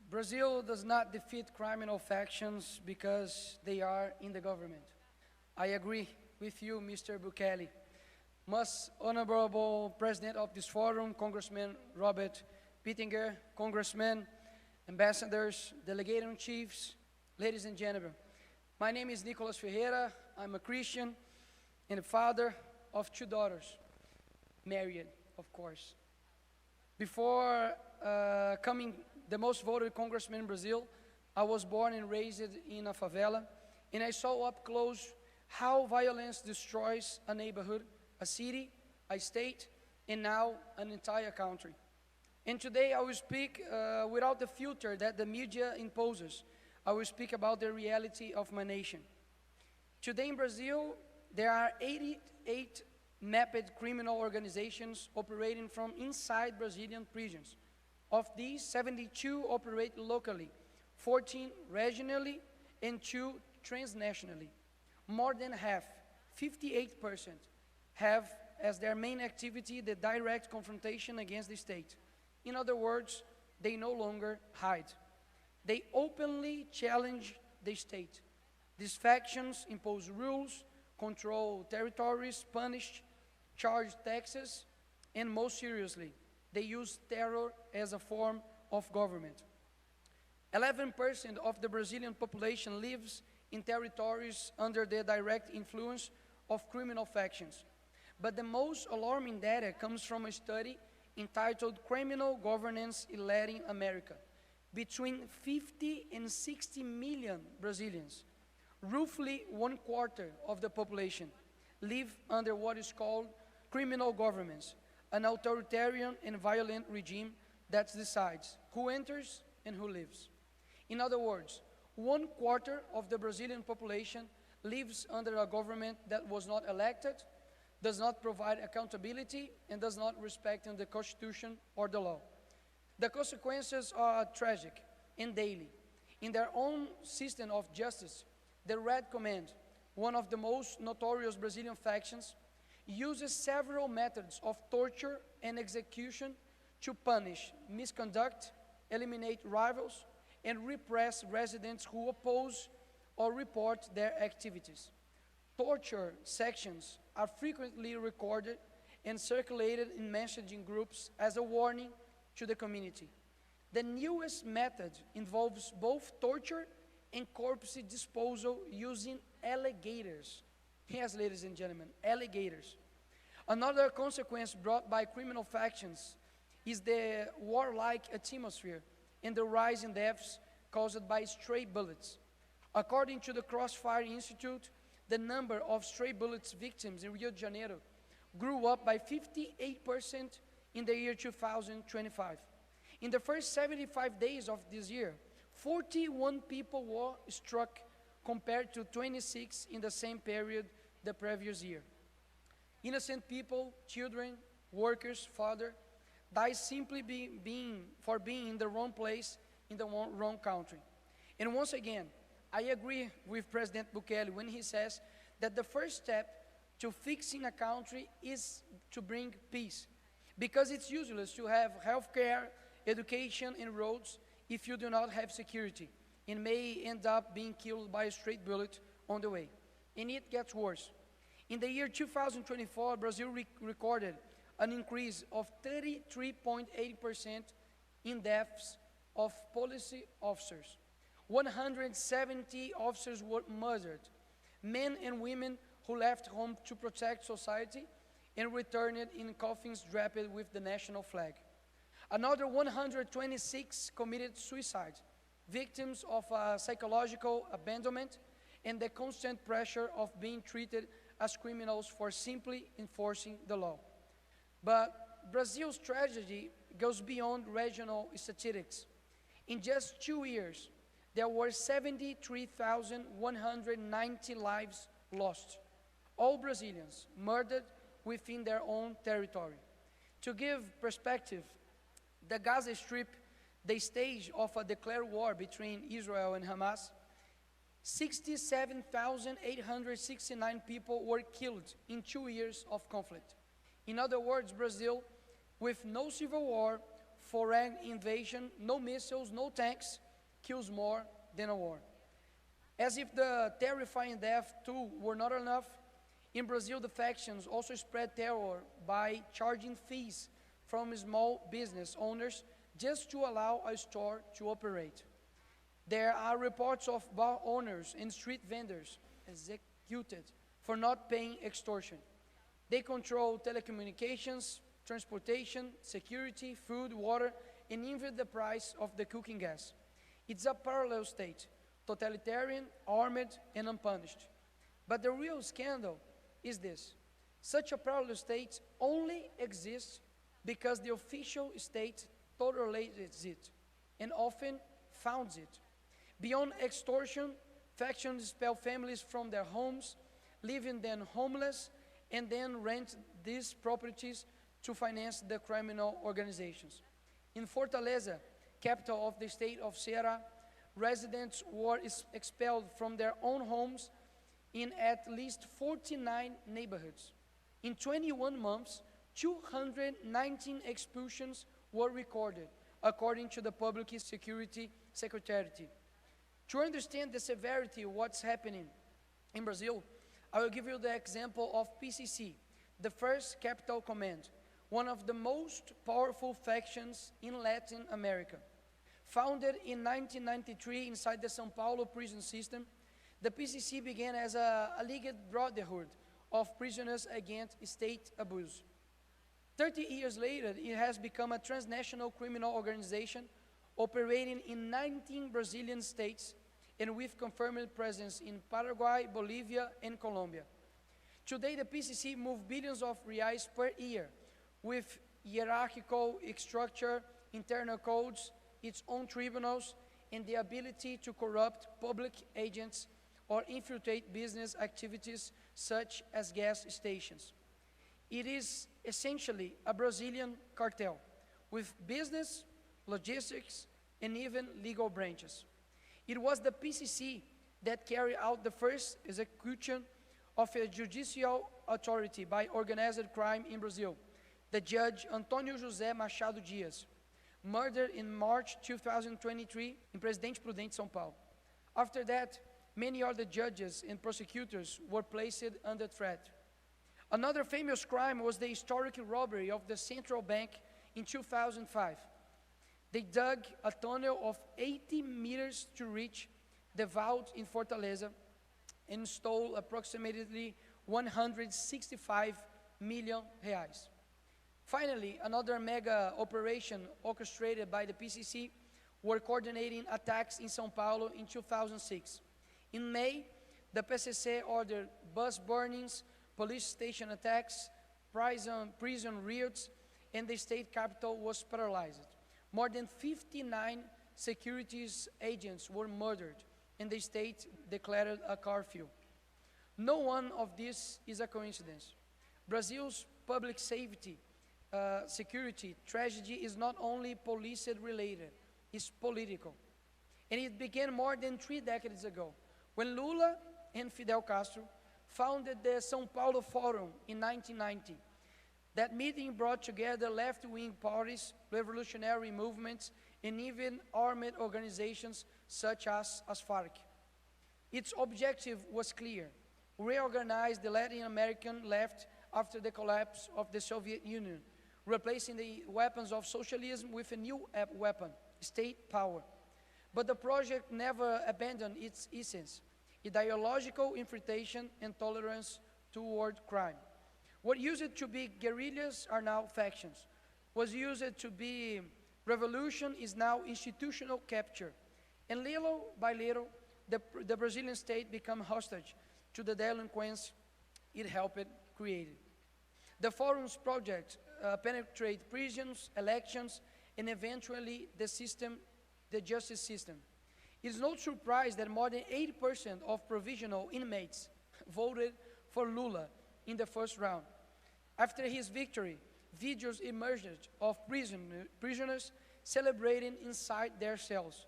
Brazil does not defeat criminal factions because they are in the government. I agree with you, Mr. Bukele. Most honorable President of this forum, Congressman Robert Pittenger, Congressmen, ambassadors, delegation chiefs, ladies and gentlemen. My name is Nikolas. I'm a Christian and a father of two daughters, married, of course. Before coming the most voted congressman in Brazil, I was born and raised in a favela, and I saw up close how violence destroys a neighborhood, a city, a state, and now an entire country. And today I will speak without the filter that the media imposes. I will speak about the reality of my nation. Today in Brazil, there are 88 mapped criminal organizations operating from inside Brazilian prisons. Of these, 72 operate locally, 14 regionally, and 2 transnationally. More than half, 58%, have as their main activity the direct confrontation against the state. In other words, they no longer hide. They openly challenge the state. These factions impose rules, control territories, punish, charge taxes, and most seriously, they use terror as a form of government. 11% of the Brazilian population lives in territories under the direct influence of criminal factions. But the most alarming data comes from a study entitled Criminal Governance in Latin America. Between 50 and 60 million Brazilians, roughly 1/4 of the population, live under what is called criminal governments, an authoritarian and violent regime that decides who enters and who lives. In other words, 1/4 of the Brazilian population lives under a government that was not elected, does not provide accountability, and does not respect the Constitution or the law. The consequences are tragic and daily. In their own system of justice, the Red Command, one of the most notorious Brazilian factions, uses several methods of torture and execution to punish misconduct, eliminate rivals, and repress residents who oppose or report their activities. Torture sections are frequently recorded and circulated in messaging groups as a warning to the community. The newest method involves both torture and corpse disposal using alligators. Yes, ladies and gentlemen, alligators. Another consequence brought by criminal factions is the warlike atmosphere and the rise in deaths caused by stray bullets. According to the Crossfire Institute, the number of stray bullets victims in Rio de Janeiro grew up by 58% in the year 2025. In the first 75 days of this year, 41 people were struck compared to 26 in the same period the previous year. Innocent people, children, workers, father, die simply for being in the wrong place in the wrong country. And once again, I agree with President Bukele when he says that the first step to fixing a country is to bring peace, because it's useless to have healthcare, education, and roads if you do not have security, and may end up being killed by a straight bullet on the way. And it gets worse. In the year 2024, Brazil recorded an increase of 33.8% in deaths of police officers. 170 officers were murdered, men and women who left home to protect society and returned in coffins draped with the national flag. Another 126 committed suicide, victims of psychological abandonment and the constant pressure of being treated as criminals for simply enforcing the law. But Brazil's tragedy goes beyond regional statistics. In just 2 years, there were 73,190 lives lost, all Brazilians murdered within their own territory. To give perspective, the Gaza Strip, the stage of a declared war between Israel and Hamas, 67,869 people were killed in 2 years of conflict. In other words, Brazil, with no civil war, foreign invasion, no missiles, no tanks, kills more than a war. As if the terrifying death toll were not enough, in Brazil the factions also spread terror by charging fees from small business owners just to allow a store to operate. There are reports of bar owners and street vendors executed for not paying extortion. They control telecommunications, transportation, security, food, water, and even the price of the cooking gas. It's a parallel state, totalitarian, armed, and unpunished. But the real scandal is this. Such a parallel state only exists because the official state tolerates it and often funds it. Beyond extortion, factions expel families from their homes, leaving them homeless, and then rent these properties to finance the criminal organizations. In Fortaleza, capital of the state of Ceará, residents were expelled from their own homes in at least 49 neighborhoods. In 21 months, 219 expulsions were recorded, according to the Public Security Secretariat. To understand the severity of what's happening in Brazil, I will give you the example of PCC, the First Capital Command, one of the most powerful factions in Latin America. Founded in 1993 inside the São Paulo prison system, the PCC began as a alleged brotherhood of prisoners against state abuse. 30 years later, it has become a transnational criminal organization operating in 19 Brazilian states and with confirmed presence in Paraguay, Bolivia, and Colombia. Today, the PCC moves billions of reais per year with hierarchical structure, internal codes, its own tribunals, and the ability to corrupt public agents or infiltrate business activities such as gas stations. It is essentially a Brazilian cartel with business, logistics, and even legal branches. It was the PCC that carried out the first execution of a judicial authority by organized crime in Brazil, the judge Antônio José Machado Dias, murdered in March 2023 in Presidente Prudente, São Paulo. After that, many other judges and prosecutors were placed under threat. Another famous crime was the historic robbery of the central bank in 2005. They dug a tunnel of 80 meters to reach the vault in Fortaleza and stole approximately 165 million reais. Finally, another mega operation orchestrated by the PCC were coordinating attacks in São Paulo in 2006. In May, the PCC ordered bus burnings, police station attacks, prison riots, and the state capital was paralyzed. More than 59 securities agents were murdered, and the state declared a curfew. No one of this is a coincidence. Brazil's public safety, security tragedy is not only police-related, it's political. And it began more than 3 decades ago, when Lula and Fidel Castro founded the São Paulo Forum in 1990. That meeting brought together left-wing parties, revolutionary movements, and even armed organizations such as FARC. Its objective was clear: reorganize the Latin American left after the collapse of the Soviet Union, replacing the weapons of socialism with a new weapon, state power. But the project never abandoned its essence: ideological infiltration and tolerance toward crime. What used to be guerrillas are now factions. What used to be revolution is now institutional capture. And little by little, the Brazilian state became hostage to the delinquents it helped create. The Forum's project penetrate prisons, elections, and eventually the justice system. It is no surprise that more than 80% of provisional inmates voted for Lula in the first round. After his victory, videos emerged of prisoners celebrating inside their cells.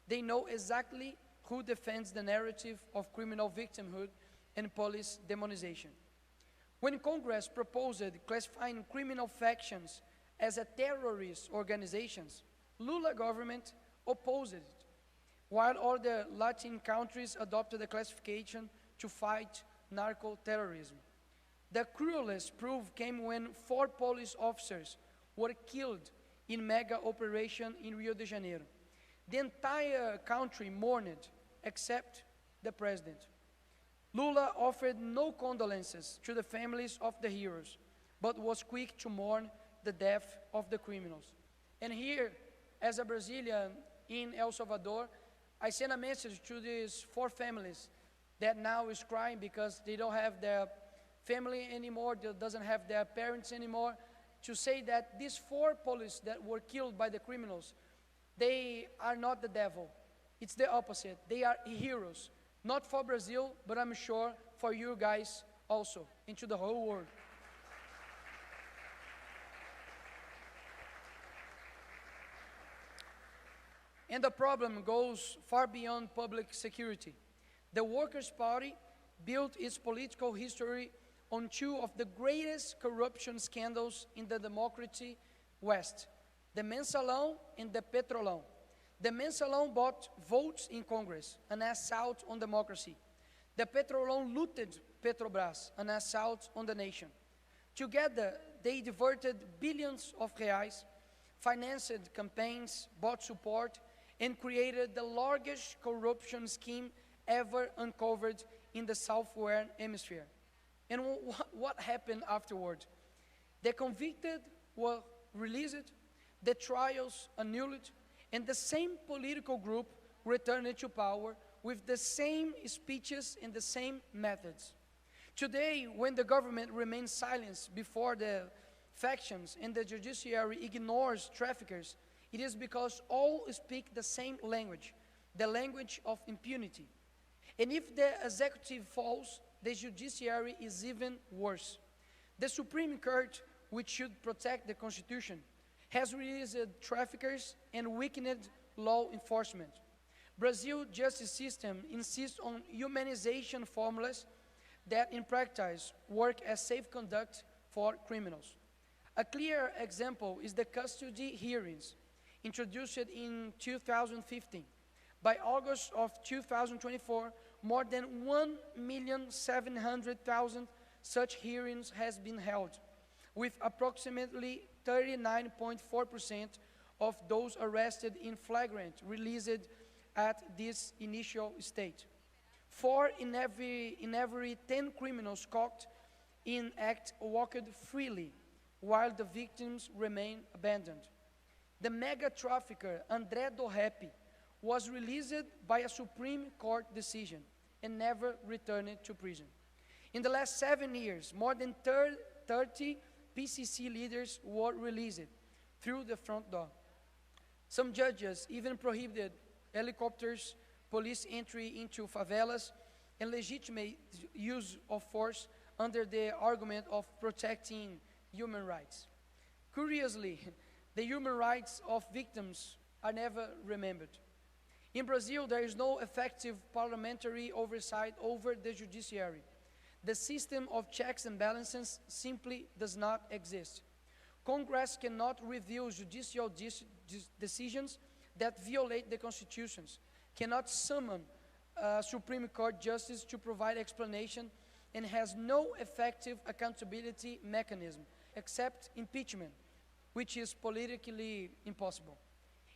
They know exactly who defends the narrative of criminal victimhood and police demonization. When Congress proposed classifying criminal factions as a terrorist organizations, Lula government opposed it, while other Latin countries adopted the classification to fight narco-terrorism. The cruelest proof came when 4 police officers were killed in mega operation in Rio de Janeiro. The entire country mourned, except the president. Lula offered no condolences to the families of the heroes, but was quick to mourn the death of the criminals. And here, as a Brazilian in El Salvador, I send a message to these 4 families that now is crying because they don't have their family anymore, they doesn't have their parents anymore, to say that these 4 police that were killed by the criminals, they are not the devil. It's the opposite. They are heroes. Not for Brazil, but I'm sure for you guys also, and to the whole world. And the problem goes far beyond public security. The Workers' Party built its political history on 2 of the greatest corruption scandals in the democracy West, the Mensalão and the Petrolão. The Mensalão bought votes in Congress, an assault on democracy. The Petrolão looted Petrobras, an assault on the nation. Together, they diverted billions of reais, financed campaigns, bought support, and created the largest corruption scheme ever uncovered in the Southern Hemisphere. And what happened afterward? The convicted were released, the trials annulled, and the same political group returned to power with the same speeches and the same methods. Today, when the government remains silent before the factions and the judiciary ignores traffickers, it is because all speak the same language, the language of impunity. And if the executive falls, the judiciary is even worse. The Supreme Court, which should protect the Constitution, has released traffickers and weakened law enforcement. Brazil's justice system insists on humanization formulas that in practice work as safe conduct for criminals. A clear example is the custody hearings introduced in 2015. By August of 2024, more than 1,700,000 such hearings has been held, with approximately 39.4% of those arrested in flagrant released at this initial stage. 4 in every 10 criminals caught in act walked freely, while the victims remain abandoned. The mega trafficker André do Rep was released by a Supreme Court decision and never returned to prison. In the last 7 years, more than 30 PCC leaders were released through the front door. Some judges even prohibited helicopters, police entry into favelas, and legitimate use of force under the argument of protecting human rights. Curiously, the human rights of victims are never remembered. In Brazil, there is no effective parliamentary oversight over the judiciary. The system of checks and balances simply does not exist. Congress cannot review judicial decisions that violate the constitutions, cannot summon a Supreme Court justice to provide explanation, and has no effective accountability mechanism except impeachment, which is politically impossible.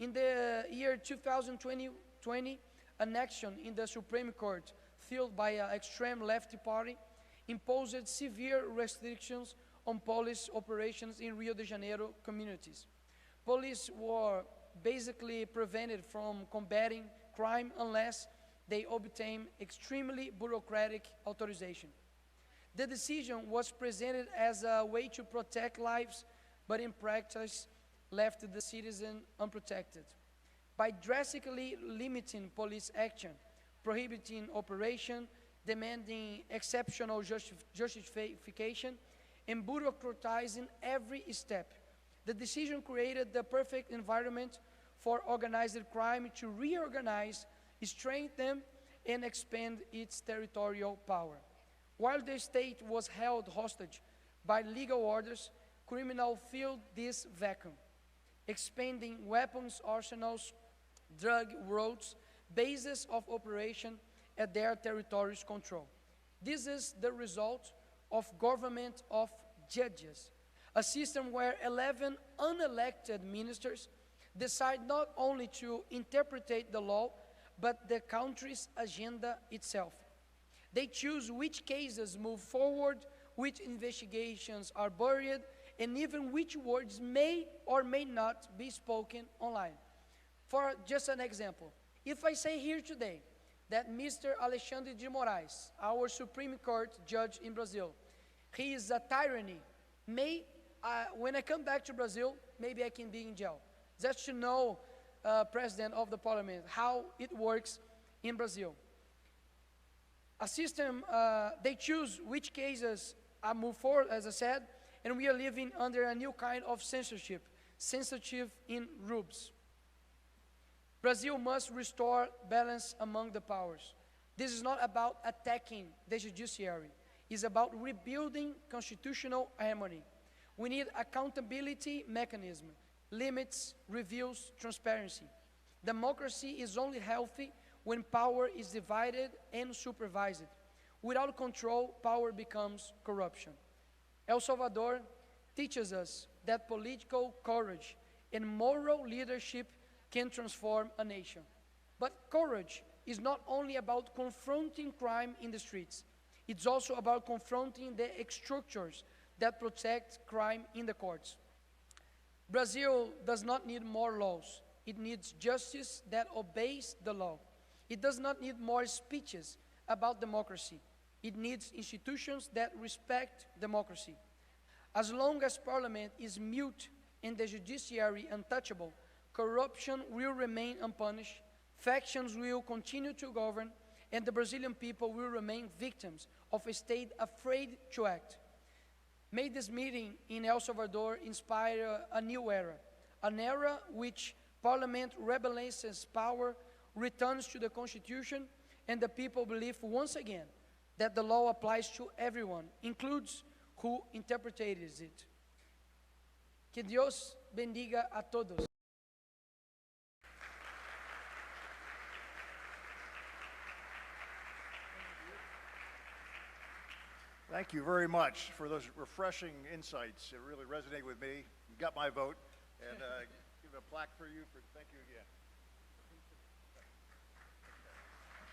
In the year 2020, an action in the Supreme Court, fueled by an extreme left party, imposed severe restrictions on police operations in Rio de Janeiro communities. Police were basically prevented from combating crime unless they obtained extremely bureaucratic authorization. The decision was presented as a way to protect lives, but in practice left the citizen unprotected. By drastically limiting police action, prohibiting operation, demanding exceptional justification, and bureaucratizing every step, the decision created the perfect environment for organized crime to reorganize, strengthen, and expand its territorial power. While the state was held hostage by legal orders, criminals filled this vacuum, expanding weapons arsenals, drug routes, bases of operation at their territory's control. This is the result of government of judges, a system where 11 unelected ministers decide not only to interpret the law, but the country's agenda itself. They choose which cases move forward, which investigations are buried, and even which words may or may not be spoken online. For just an example, if I say here today that Mr. Alexandre de Moraes, our Supreme Court judge in Brazil, he is a tyranny, when I come back to Brazil, maybe I can be in jail. Just to know, President of the Parliament, how it works in Brazil. A system, they choose which cases move forward, as I said, and we are living under a new kind of censorship in rubes. Brazil must restore balance among the powers. This is not about attacking the judiciary. It's about rebuilding constitutional harmony. We need accountability mechanism, limits, reviews, transparency. Democracy is only healthy when power is divided and supervised. Without control, power becomes corruption. El Salvador teaches us that political courage and moral leadership can transform a nation. But courage is not only about confronting crime in the streets. It's also about confronting the structures that protect crime in the courts. Brazil does not need more laws. It needs justice that obeys the law. It does not need more speeches about democracy. It needs institutions that respect democracy. As long as Parliament is mute and the judiciary untouchable, corruption will remain unpunished, factions will continue to govern, and the Brazilian people will remain victims of a state afraid to act. May this meeting in El Salvador inspire a new era, an era which Parliament rebalances power, returns to the Constitution, and the people believe once again that the law applies to everyone, includes who interpreted it. Que Dios bendiga a todos. Thank you very much for those refreshing insights. It really resonated with me. You got my vote, and give a plaque for you. Thank you again.